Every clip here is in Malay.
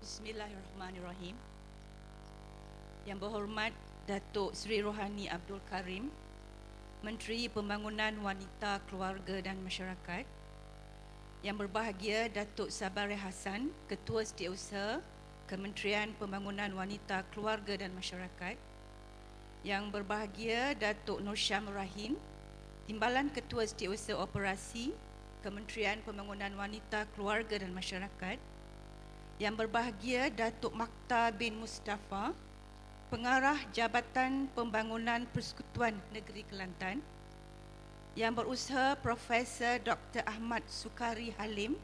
Bismillahirrahmanirrahim. Yang berhormat Datuk Seri Rohani Abdul Karim, Menteri Pembangunan Wanita, Keluarga dan Masyarakat. Yang berbahagia Datuk Sabari Hassan, Ketua Setiausaha Kementerian Pembangunan Wanita, Keluarga dan Masyarakat. Yang berbahagia Datuk Nur Syamul Rahim, Timbalan Ketua Setiausaha Operasi Kementerian Pembangunan Wanita, Keluarga dan Masyarakat. Yang berbahagia Datuk Makta bin Mustafa, Pengarah Jabatan Pembangunan Persekutuan Negeri Kelantan. Yang berusaha Profesor Dr. Ahmad Sukari Halim,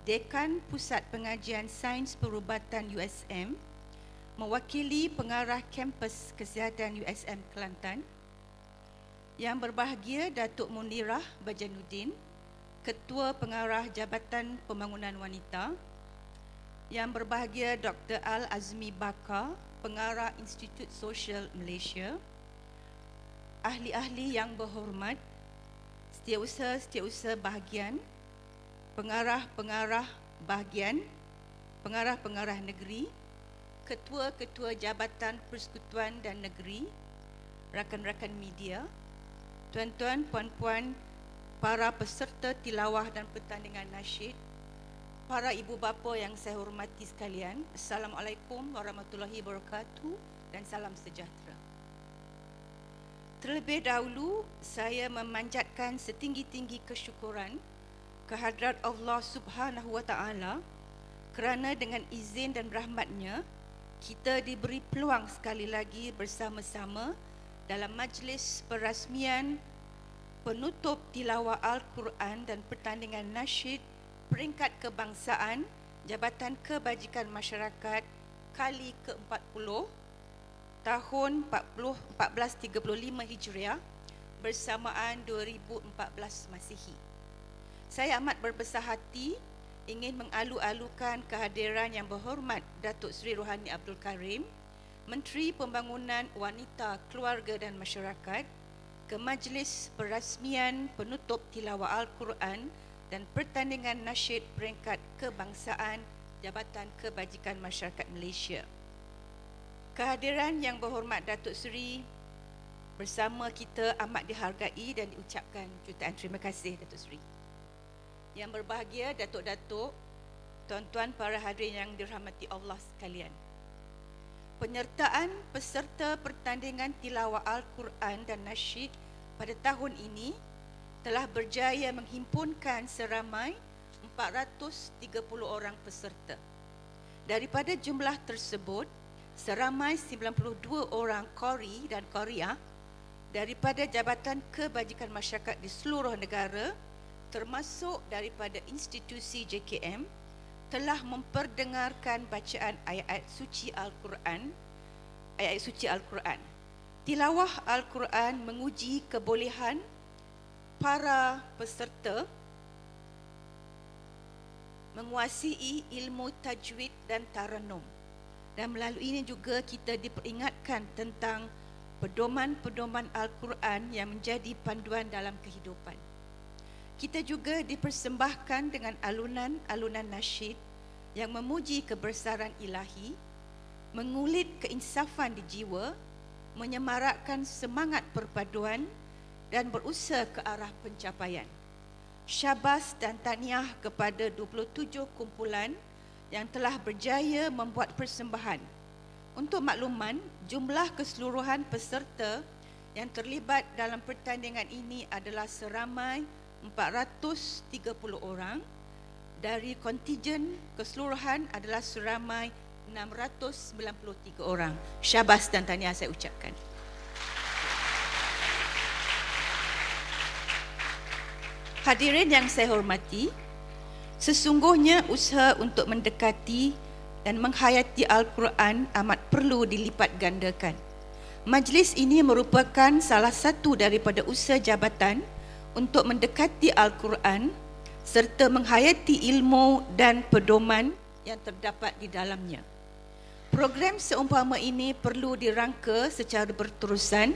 Dekan Pusat Pengajian Sains Perubatan USM, mewakili Pengarah Kampus Kesihatan USM Kelantan. Yang berbahagia Datuk Munirah Bajanuddin, Ketua Pengarah Jabatan Pembangunan Wanita. Yang berbahagia Dr. Al-Azmi Bakar, Pengarah Institut Sosial Malaysia. Ahli-ahli yang berhormat, setiausaha bahagian, pengarah-pengarah bahagian, pengarah-pengarah negeri, ketua-ketua Jabatan Persekutuan dan Negeri, rakan-rakan media, tuan-tuan, puan-puan, para peserta tilawah dan pertandingan nasyid, para ibu bapa yang saya hormati sekalian, Assalamualaikum warahmatullahi wabarakatuh dan salam sejahtera. Terlebih dahulu, saya memanjatkan setinggi-tinggi kesyukuran kehadrat Allah Subhanahu wa Ta'ala kerana dengan izin dan rahmatnya, kita diberi peluang sekali lagi bersama-sama dalam majlis perasmian penutup tilawah Al-Quran dan pertandingan nasyid peringkat kebangsaan Jabatan Kebajikan Masyarakat kali ke-40 tahun 1435 Hijriah bersamaan 2014 Masihi. Saya amat berbesar hati ingin mengalu-alukan kehadiran yang berhormat Datuk Seri Rohani Abdul Karim, Menteri Pembangunan Wanita, Keluarga dan Masyarakat, ke majlis perasmian penutup tilawah Al-Quran dan pertandingan nasyid peringkat kebangsaan Jabatan Kebajikan Masyarakat Malaysia. Kehadiran yang berhormat Datuk Seri bersama kita amat dihargai dan diucapkan jutaan terima kasih Datuk Seri. Yang berbahagia Datuk-datuk, tuan-tuan para hadirin yang dirahmati Allah sekalian. Penyertaan peserta pertandingan tilawah Al-Quran dan nasyid pada tahun ini telah berjaya menghimpunkan seramai 430 orang peserta. Daripada jumlah tersebut, seramai 92 orang qari dan qariah daripada Jabatan Kebajikan Masyarakat di seluruh negara, termasuk daripada institusi JKM, telah memperdengarkan bacaan ayat-ayat suci Al-Quran. Tilawah Al-Quran menguji kebolehan para peserta menguasai ilmu tajwid dan taranum, dan melalui ini juga kita diperingatkan tentang pedoman-pedoman Al-Quran yang menjadi panduan dalam kehidupan. Kita juga dipersembahkan dengan alunan-alunan nasyid yang memuji kebesaran ilahi, mengulit keinsafan di jiwa, menyemarakkan semangat perpaduan dan berusaha ke arah pencapaian. Syabas dan tahniah kepada 27 kumpulan yang telah berjaya membuat persembahan. Untuk makluman, jumlah keseluruhan peserta yang terlibat dalam pertandingan ini adalah seramai 430 orang. Dari kontingen keseluruhan adalah seramai 693 orang. Syabas dan tahniah saya ucapkan. Hadirin yang saya hormati, sesungguhnya usaha untuk mendekati dan menghayati Al-Quran amat perlu dilipat gandakan. Majlis ini merupakan salah satu daripada usaha jabatan untuk mendekati Al-Quran serta menghayati ilmu dan pedoman yang terdapat di dalamnya. Program seumpama ini perlu dirangka secara berterusan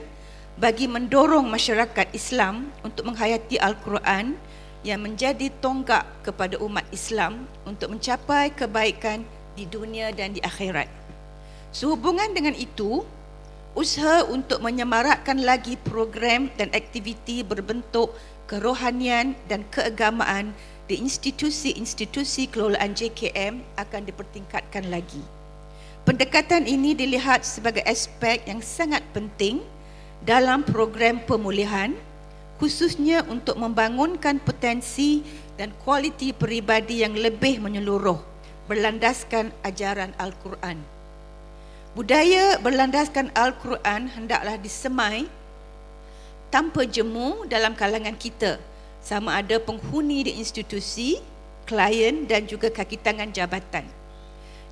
bagi mendorong masyarakat Islam untuk menghayati Al-Quran yang menjadi tonggak kepada umat Islam untuk mencapai kebaikan di dunia dan di akhirat. Sehubungan dengan itu, usaha untuk menyemarakkan lagi program dan aktiviti berbentuk kerohanian dan keagamaan di institusi-institusi kelolaan JKM akan dipertingkatkan lagi. Pendekatan ini dilihat sebagai aspek yang sangat penting dalam program pemulihan, khususnya untuk membangunkan potensi dan kualiti peribadi yang lebih menyeluruh berlandaskan ajaran Al-Quran. Budaya berlandaskan Al-Quran hendaklah disemai tanpa jemu dalam kalangan kita, sama ada penghuni di institusi, klien dan juga kaki tangan jabatan.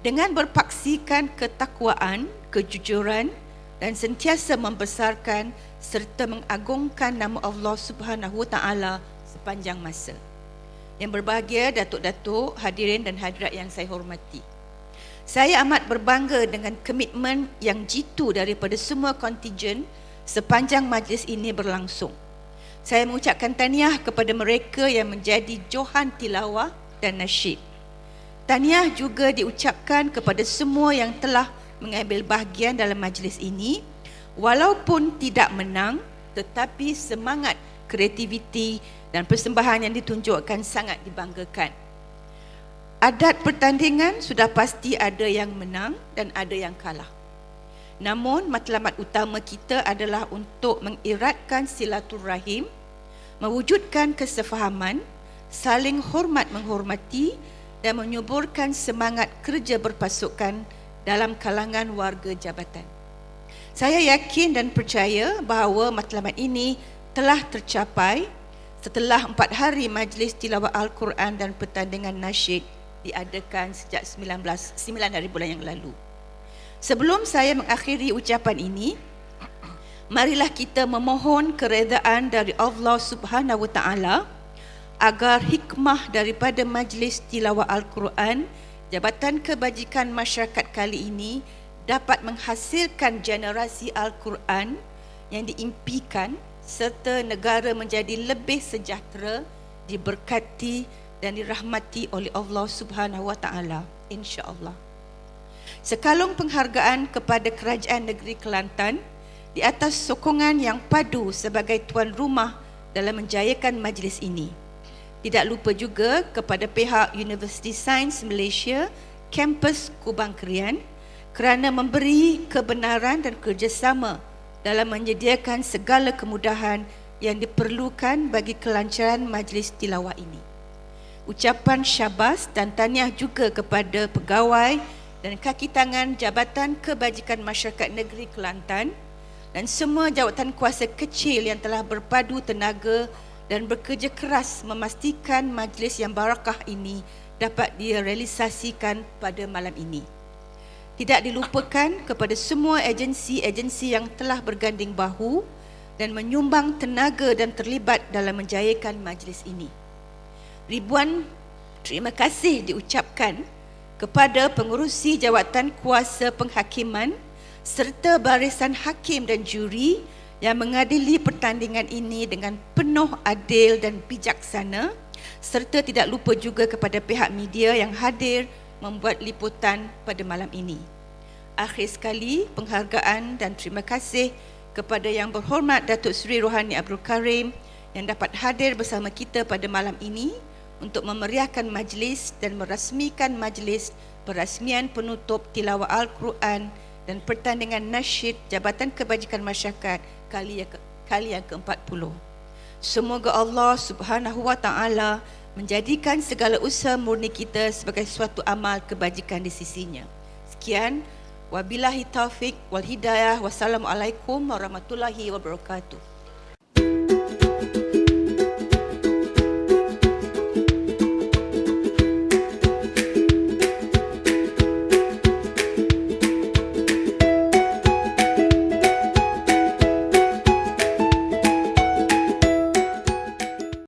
Dengan berpaksikan ketakwaan, kejujuran dan sentiasa membesarkan serta mengagungkan nama Allah Subhanahu Wa Taala sepanjang masa. Yang berbahagia datuk-datuk, hadirin dan hadirat yang saya hormati. Saya amat berbangga dengan komitmen yang jitu daripada semua kontingen sepanjang majlis ini berlangsung. Saya mengucapkan tahniah kepada mereka yang menjadi johan tilawah dan nasyid. Tahniah juga diucapkan kepada semua yang telah mengambil bahagian dalam majlis ini, walaupun tidak menang, tetapi semangat, kreativiti dan persembahan yang ditunjukkan sangat dibanggakan. Adat pertandingan sudah pasti ada yang menang dan ada yang kalah. Namun matlamat utama kita adalah untuk mengeratkan silaturahim, mewujudkan kesefahaman, saling hormat menghormati dan menyuburkan semangat kerja berpasukan dalam kalangan warga jabatan. Saya yakin dan percaya bahawa matlamat ini telah tercapai setelah 4 hari majlis tilawah Al-Quran dan pertandingan nasyid diadakan sejak 9 hari bulan yang lalu. Sebelum saya mengakhiri ucapan ini, marilah kita memohon keredaan dari Allah Subhanahu Wa Taala agar hikmah daripada majlis tilawah Al-Quran Jabatan Kebajikan Masyarakat kali ini dapat menghasilkan generasi Al-Quran yang diimpikan serta negara menjadi lebih sejahtera, diberkati dan dirahmati oleh Allah Subhanahu Wa Taala, insya-Allah. Sekalung penghargaan kepada Kerajaan Negeri Kelantan di atas sokongan yang padu sebagai tuan rumah dalam menjayakan majlis ini. Tidak lupa juga kepada pihak Universiti Sains Malaysia, kampus Kubang Krian kerana memberi kebenaran dan kerjasama dalam menyediakan segala kemudahan yang diperlukan bagi kelancaran majlis tilawah ini. Ucapan syabas dan tahniah juga kepada pegawai dan kaki tangan Jabatan Kebajikan Masyarakat Negeri Kelantan dan semua jawatan kuasa kecil yang telah berpadu tenaga dan bekerja keras memastikan majlis yang barakah ini dapat direalisasikan pada malam ini. Tidak dilupakan kepada semua agensi-agensi yang telah berganding bahu dan menyumbang tenaga dan terlibat dalam menjayakan majlis ini. Ribuan terima kasih diucapkan kepada pengurusi jawatan kuasa penghakiman serta barisan hakim dan juri yang mengadili pertandingan ini dengan penuh adil dan bijaksana, serta tidak lupa juga kepada pihak media yang hadir membuat liputan pada malam ini. Akhir sekali, penghargaan dan terima kasih kepada Yang Berhormat Datuk Seri Rohani Abdul Karim yang dapat hadir bersama kita pada malam ini untuk memeriahkan majlis dan merasmikan majlis perasmian penutup tilawah Al-Quran dan pertandingan nasyid Jabatan Kebajikan Masyarakat kali yang ke-40. Semoga Allah Subhanahu Wa Taala menjadikan segala usaha murni kita sebagai suatu amal kebajikan di sisinya. Sekian, wabillahi taufik wal hidayah. Wassalamualaikum warahmatullahi wabarakatuh.